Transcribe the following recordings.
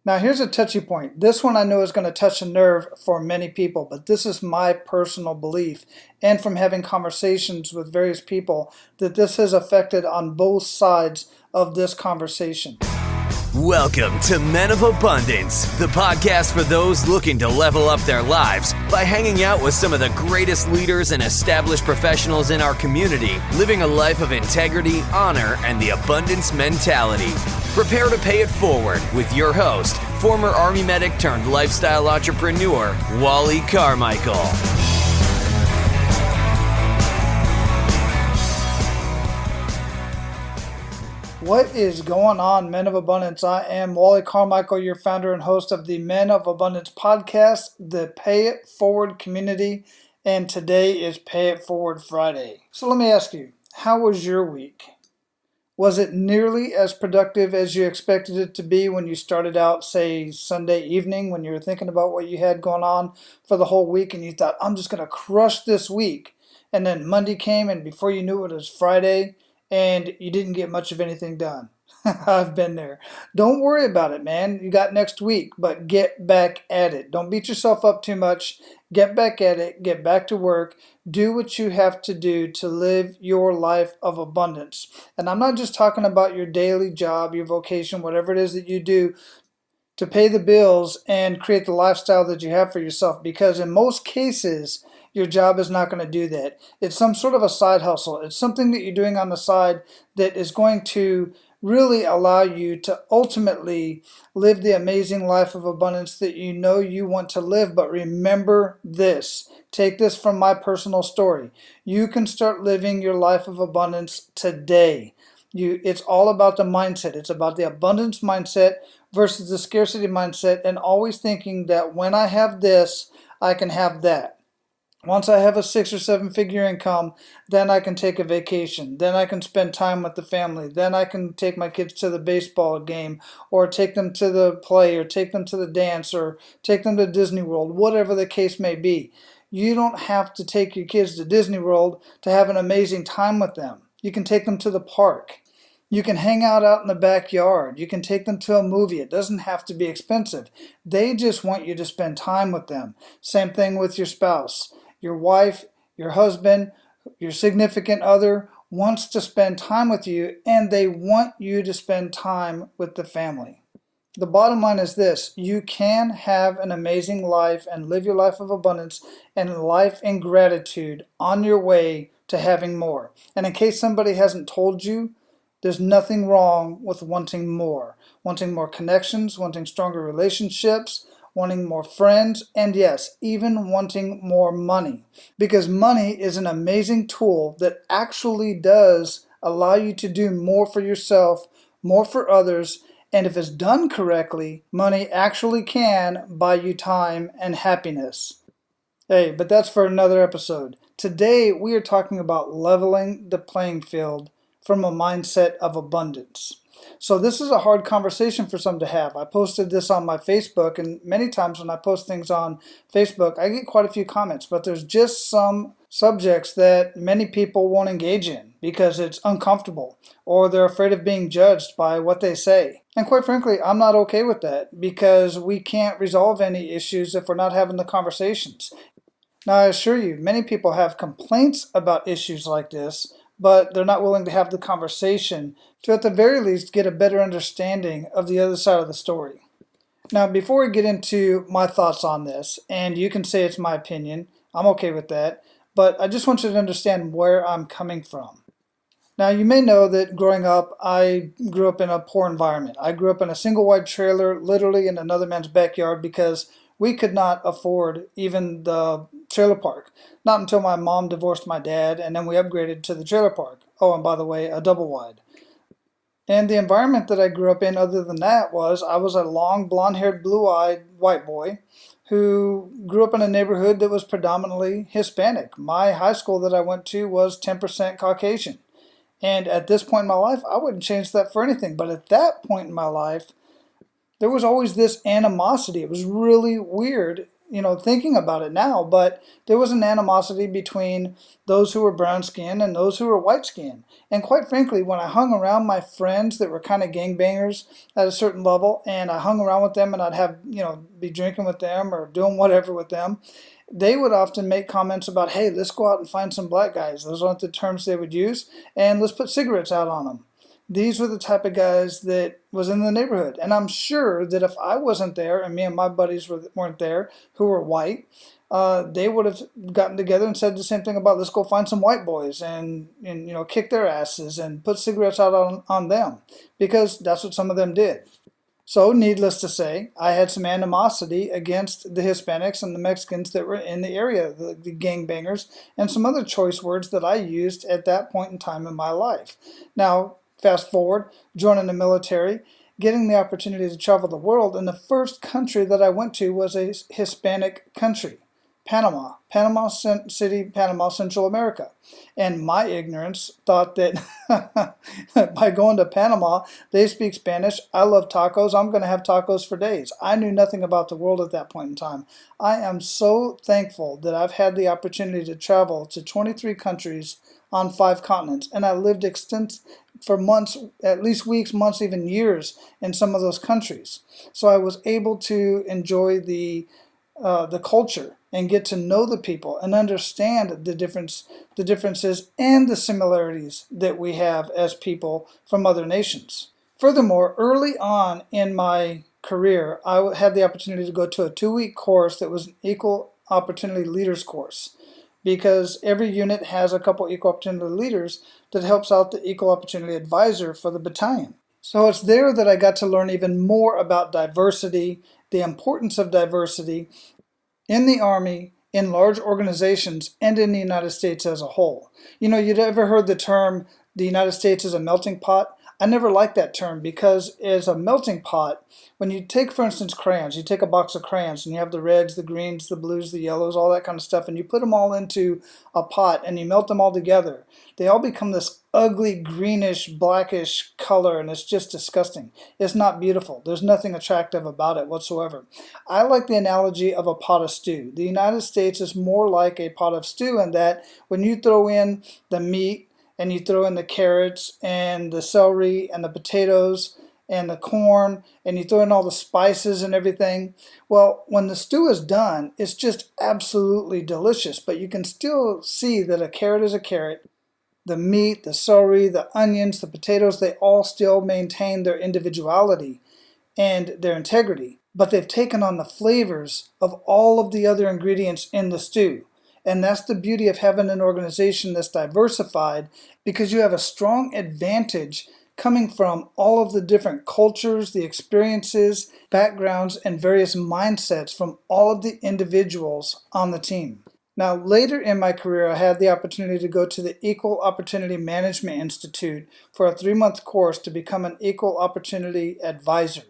Now, here's a touchy point. This one I know is going to touch a nerve for many people, but this is my personal belief, and from having conversations with various people, that this has affected on both sides of this conversation. Welcome to Men of Abundance, the podcast for those looking to level up their lives by hanging out with some of the greatest leaders and established professionals in our community, living a life of integrity, honor, and the abundance mentality. Prepare to pay it forward with your host, former Army medic turned lifestyle entrepreneur, Wally Carmichael. What is going on, Men of Abundance? I am Wally Carmichael, your founder and host of the Men of Abundance podcast, the Pay It Forward community, and today is Pay It Forward Friday. So let me ask you, how was your week? Was it nearly as productive as you expected it to be when you started out, say, Sunday evening, when you were thinking about what you had going on for the whole week and you thought, I'm just going to crush this week? And then Monday came and before you knew it was Friday, and you didn't get much of anything done. I've been there. Don't worry about it, man. You got next week, but get back at it. Don't beat yourself up too much. Get back at it. Get back to work. Do what you have to do to live your life of abundance. And I'm not just talking about your daily job, your vocation, whatever it is that you do to pay the bills and create the lifestyle that you have for yourself, because in most cases, your job is not going to do that. It's some sort of a side hustle. It's something that you're doing on the side that is going to really allow you to ultimately live the amazing life of abundance that you know you want to live. But remember this. Take this from my personal story. You can start living your life of abundance today. It's all about the mindset. It's about the abundance mindset versus the scarcity mindset, and always thinking that when I have this, I can have that. Once I have a 6 or 7 figure income, then I can take a vacation. Then I can spend time with the family. Then I can take my kids to the baseball game, or take them to the play, or take them to the dance, or take them to Disney World, whatever the case may be. You don't have to take your kids to Disney World to have an amazing time with them. You can take them to the park. You can hang out in the backyard. You can take them to a movie. It doesn't have to be expensive. They just want you to spend time with them. Same thing with your spouse. Your wife, your husband, your significant other wants to spend time with you, and they want you to spend time with the family. The bottom line is this: you can have an amazing life and live your life of abundance and life in gratitude on your way to having more. And in case somebody hasn't told you, there's nothing wrong with wanting more connections, wanting stronger relationships, wanting more friends, and yes, even wanting more money. Because money is an amazing tool that actually does allow you to do more for yourself, more for others, and if it's done correctly, money actually can buy you time and happiness. Hey, but that's for another episode. Today, we are talking about leveling the playing field from a mindset of abundance. So this is a hard conversation for some to have. I posted this on my Facebook, and many times when I post things on Facebook, I get quite a few comments, but there's just some subjects that many people won't engage in because it's uncomfortable, or they're afraid of being judged by what they say. And quite frankly, I'm not okay with that, because we can't resolve any issues if we're not having the conversations. Now, I assure you, many people have complaints about issues like this, but they're not willing to have the conversation to at the very least get a better understanding of the other side of the story. Now, before we get into my thoughts on this, and you can say it's my opinion, I'm okay with that, but I just want you to understand where I'm coming from. Now, you may know that growing up, I grew up in a poor environment. I grew up in a single wide trailer, literally in another man's backyard, because we could not afford even the trailer park. Not until my mom divorced my dad, and then we upgraded to the trailer park. Oh, and by the way, a double wide. And the environment that I grew up in, other than that, was I was a long, blonde-haired, blue-eyed white boy who grew up in a neighborhood that was predominantly Hispanic. My high school that I went to was 10% Caucasian. And at this point in my life, I wouldn't change that for anything. But at that point in my life, there was always this animosity. It was really weird thinking about it now, but there was an animosity between those who were brown skinned and those who were white skinned. And quite frankly, when I hung around my friends that were kind of gangbangers at a certain level, and I hung around with them and I'd have, be drinking with them or doing whatever with them, they would often make comments about, hey, let's go out and find some black guys. Those aren't the terms they would use. And let's put cigarettes out on them. These were the type of guys that was in the neighborhood. And I'm sure that if I wasn't there and me and my buddies weren't there who were white, they would have gotten together and said the same thing about, let's go find some white boys and kick their asses and put cigarettes out on them, because that's what some of them did. So, needless to say, I had some animosity against the Hispanics and the Mexicans that were in the area, the gangbangers, and some other choice words that I used at that point in time in my life. Now, fast forward, joining the military, getting the opportunity to travel the world, and the first country that I went to was a Hispanic country, Panama City, Panama, Central America. And my ignorance thought that by going to Panama, they speak Spanish. I love tacos. I'm going to have tacos for days. I knew nothing about the world at that point in time. I am so thankful that I've had the opportunity to travel to 23 countries on 5 continents, and I lived for months, at least weeks, months, even years in some of those countries. So I was able to enjoy the culture and get to know the people and understand the differences and the similarities that we have as people from other nations. Furthermore, early on in my career, I had the opportunity to go to a 2-week course that was an equal opportunity leaders course, because every unit has a couple equal opportunity leaders that helps out the equal opportunity advisor for the battalion. So it's there that I got to learn even more about diversity, the importance of diversity in the Army, in large organizations, and in the United States as a whole. You'd ever heard the term, the United States is a melting pot? I never liked that term, because as a melting pot, when you take, for instance, crayons, you take a box of crayons and you have the reds, the greens, the blues, the yellows, all that kind of stuff, and you put them all into a pot and you melt them all together. They all become this ugly, greenish, blackish color, and it's just disgusting. It's not beautiful. There's nothing attractive about it whatsoever. I like the analogy of a pot of stew. The United States is more like a pot of stew in that when you throw in the meat, and you throw in the carrots and the celery and the potatoes and the corn, and you throw in all the spices and everything. Well, when the stew is done, it's just absolutely delicious, but you can still see that a carrot is a carrot. The meat, the celery, the onions, the potatoes, they all still maintain their individuality and their integrity, but they've taken on the flavors of all of the other ingredients in the stew. And that's the beauty of having an organization that's diversified, because you have a strong advantage coming from all of the different cultures, the experiences, backgrounds, and various mindsets from all of the individuals on the team. Now, later in my career, I had the opportunity to go to the Equal Opportunity Management Institute for a 3-month course to become an Equal Opportunity Advisor.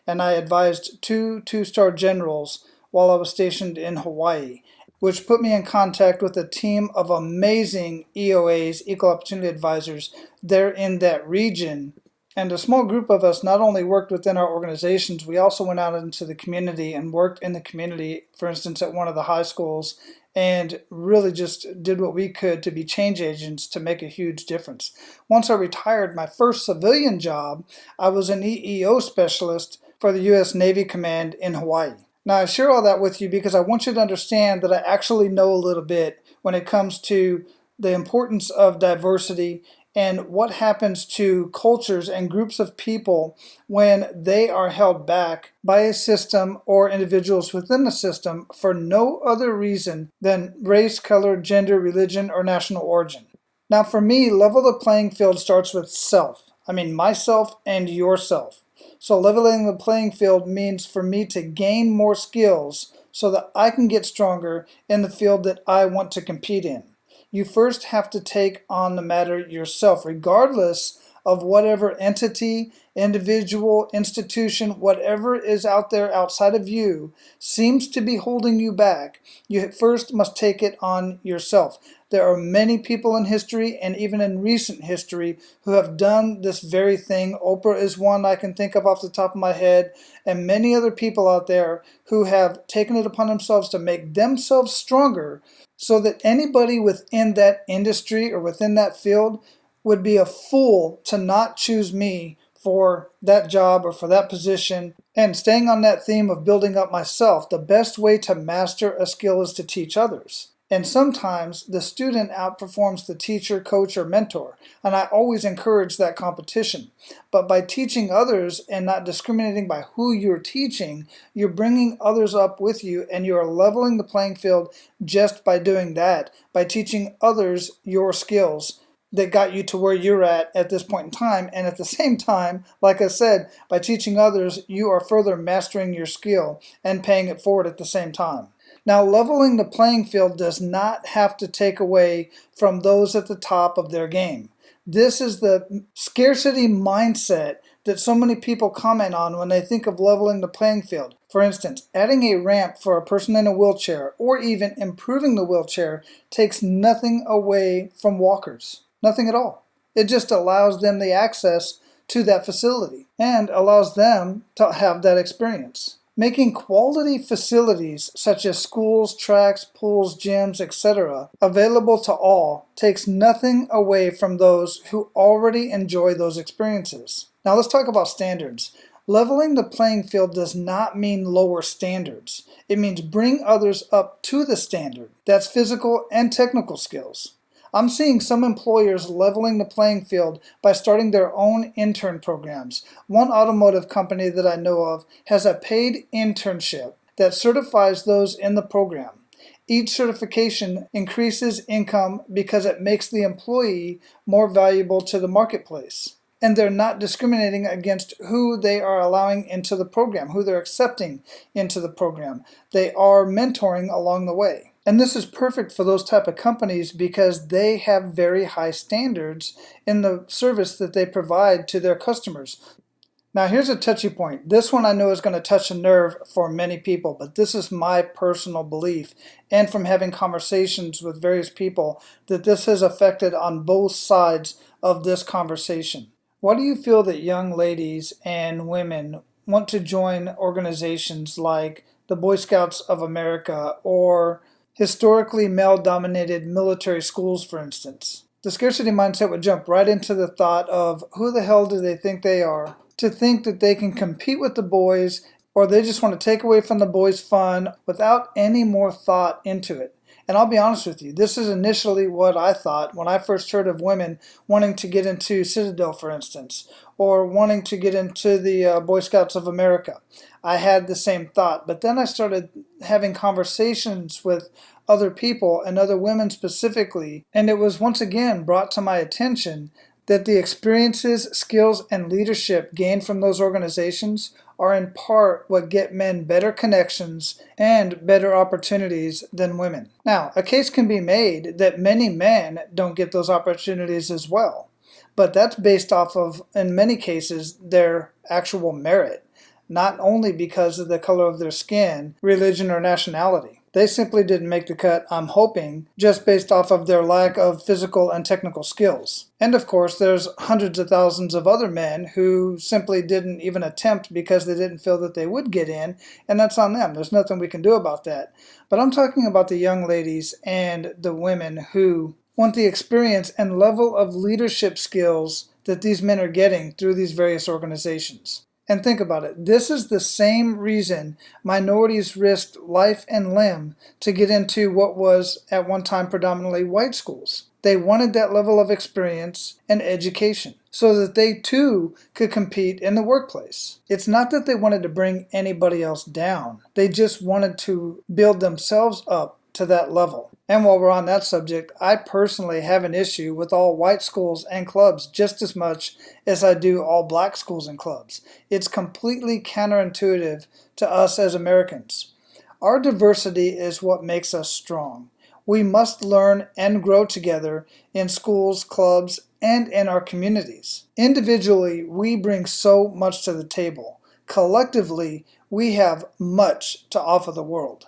And I advised 2 2-star generals while I was stationed in Hawaii, which put me in contact with a team of amazing EOAs, Equal Opportunity Advisors, there in that region. And a small group of us not only worked within our organizations, we also went out into the community and worked in the community, for instance, at one of the high schools, and really just did what we could to be change agents to make a huge difference. Once I retired, my first civilian job, I was an EEO specialist for the U.S. Navy Command in Hawaii. Now, I share all that with you because I want you to understand that I actually know a little bit when it comes to the importance of diversity and what happens to cultures and groups of people when they are held back by a system or individuals within the system for no other reason than race, color, gender, religion, or national origin. Now, for me, level the playing field starts with self. I mean, myself and yourself. So leveling the playing field means for me to gain more skills so that I can get stronger in the field that I want to compete in. You first have to take on the matter yourself, regardless of whatever entity individual, institution, whatever is out there outside of you seems to be holding you back, you first must take it on yourself. There are many people in history and even in recent history who have done this very thing. Oprah is one I can think of off the top of my head, and many other people out there who have taken it upon themselves to make themselves stronger so that anybody within that industry or within that field would be a fool to not choose me for that job or for that position. And staying on that theme of building up myself, the best way to master a skill is to teach others. And sometimes the student outperforms the teacher, coach, or mentor. And I always encourage that competition. But by teaching others and not discriminating by who you're teaching, you're bringing others up with you and you're leveling the playing field just by doing that, by teaching others your skills that got you to where you're at this point in time. And at the same time, like I said, by teaching others, you are further mastering your skill and paying it forward at the same time. Now, leveling the playing field does not have to take away from those at the top of their game. This is the scarcity mindset that so many people comment on when they think of leveling the playing field. For instance, adding a ramp for a person in a wheelchair or even improving the wheelchair takes nothing away from walkers. Nothing at all. It just allows them the access to that facility and allows them to have that experience. Making quality facilities such as schools, tracks, pools, gyms, etc. available to all takes nothing away from those who already enjoy those experiences. Now let's talk about standards. Leveling the playing field does not mean lower standards. It means bring others up to the standard. That's physical and technical skills. I'm seeing some employers leveling the playing field by starting their own intern programs. One automotive company that I know of has a paid internship that certifies those in the program. Each certification increases income because it makes the employee more valuable to the marketplace. And they're not discriminating against who they are allowing into the program, who they're accepting into the program. They are mentoring along the way. And this is perfect for those type of companies because they have very high standards in the service that they provide to their customers. Now here's a touchy point. This one I know is going to touch a nerve for many people, but this is my personal belief, and from having conversations with various people, that this has affected on both sides of this conversation. Why do you feel that young ladies and women want to join organizations like the Boy Scouts of America or historically male-dominated military schools, for instance? The scarcity mindset would jump right into the thought of who the hell do they think they are to think that they can compete with the boys, or they just want to take away from the boys' fun without any more thought into it. And I'll be honest with you, this is initially what I thought when I first heard of women wanting to get into Citadel, for instance, or wanting to get into the Boy Scouts of America. I had the same thought, but then I started having conversations with other people and other women specifically, and it was once again brought to my attention that the experiences, skills, and leadership gained from those organizations are in part what get men better connections and better opportunities than women. Now, a case can be made that many men don't get those opportunities as well, but that's based off of, in many cases, their actual merit, not only because of the color of their skin, religion, or nationality. They simply didn't make the cut, I'm hoping, just based off of their lack of physical and technical skills. And of course, there's hundreds of thousands of other men who simply didn't even attempt because they didn't feel that they would get in, and that's on them. There's nothing we can do about that. But I'm talking about the young ladies and the women who want the experience and level of leadership skills that these men are getting through these various organizations. And think about it. This is the same reason minorities risked life and limb to get into what was at one time predominantly white schools. They wanted that level of experience and education so that they too could compete in the workplace. It's not that they wanted to bring anybody else down. They just wanted to build themselves up to that level. And while we're on that subject, I personally have an issue with all white schools and clubs just as much as I do all black schools and clubs. It's completely counterintuitive to us as Americans. Our diversity is what makes us strong. We must learn and grow together in schools, clubs, and in our communities. Individually, we bring so much to the table. Collectively, we have much to offer the world.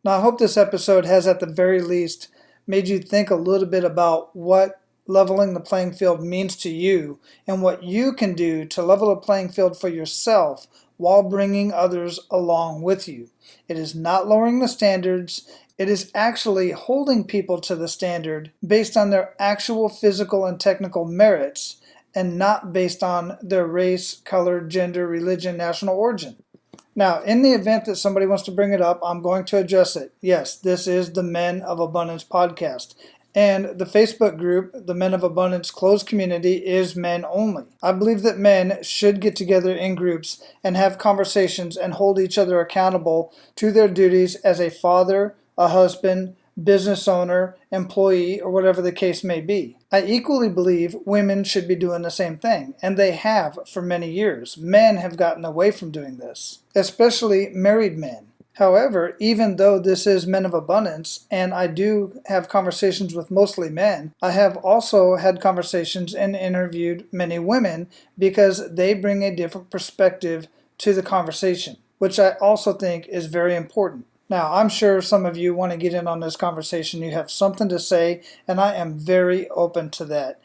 Now, I hope this episode has at the very least made you think a little bit about what leveling the playing field means to you and what you can do to level the playing field for yourself while bringing others along with you. It is not lowering the standards. It is actually holding people to the standard based on their actual physical and technical merits and not based on their race, color, gender, religion, national origin. Now, in the event that somebody wants to bring it up, I'm going to address it. Yes, this is the Men of Abundance podcast. And the Facebook group, the Men of Abundance closed community, is men only. I believe that men should get together in groups and have conversations and hold each other accountable to their duties as a father, a husband, business owner, employee, or whatever the case may be. I equally believe women should be doing the same thing, and they have for many years. Men have gotten away from doing this, especially married men. However, even though this is Men of Abundance, and I do have conversations with mostly men, I have also had conversations and interviewed many women because they bring a different perspective to the conversation, which I also think is very important. Now, I'm sure some of you want to get in on this conversation. You have something to say, and I am very open to that.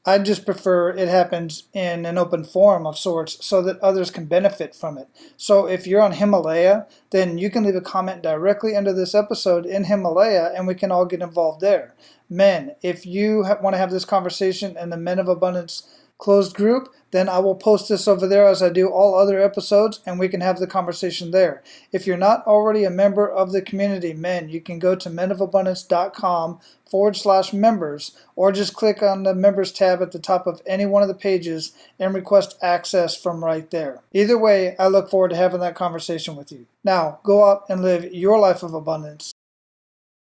I just prefer it happens in an open forum of sorts so that others can benefit from it. So if you're on Himalaya, then you can leave a comment directly under this episode in Himalaya, and we can all get involved there. Men, if you want to have this conversation in the Men of Abundance closed group, then I will post this over there as I do all other episodes, and we can have the conversation there. If you're not already a member of the community, men, you can go to menofabundance.com/members, or just click on the members tab at the top of any one of the pages and request access from right there. Either way, I look forward to having that conversation with you. Now, go out and live your life of abundance.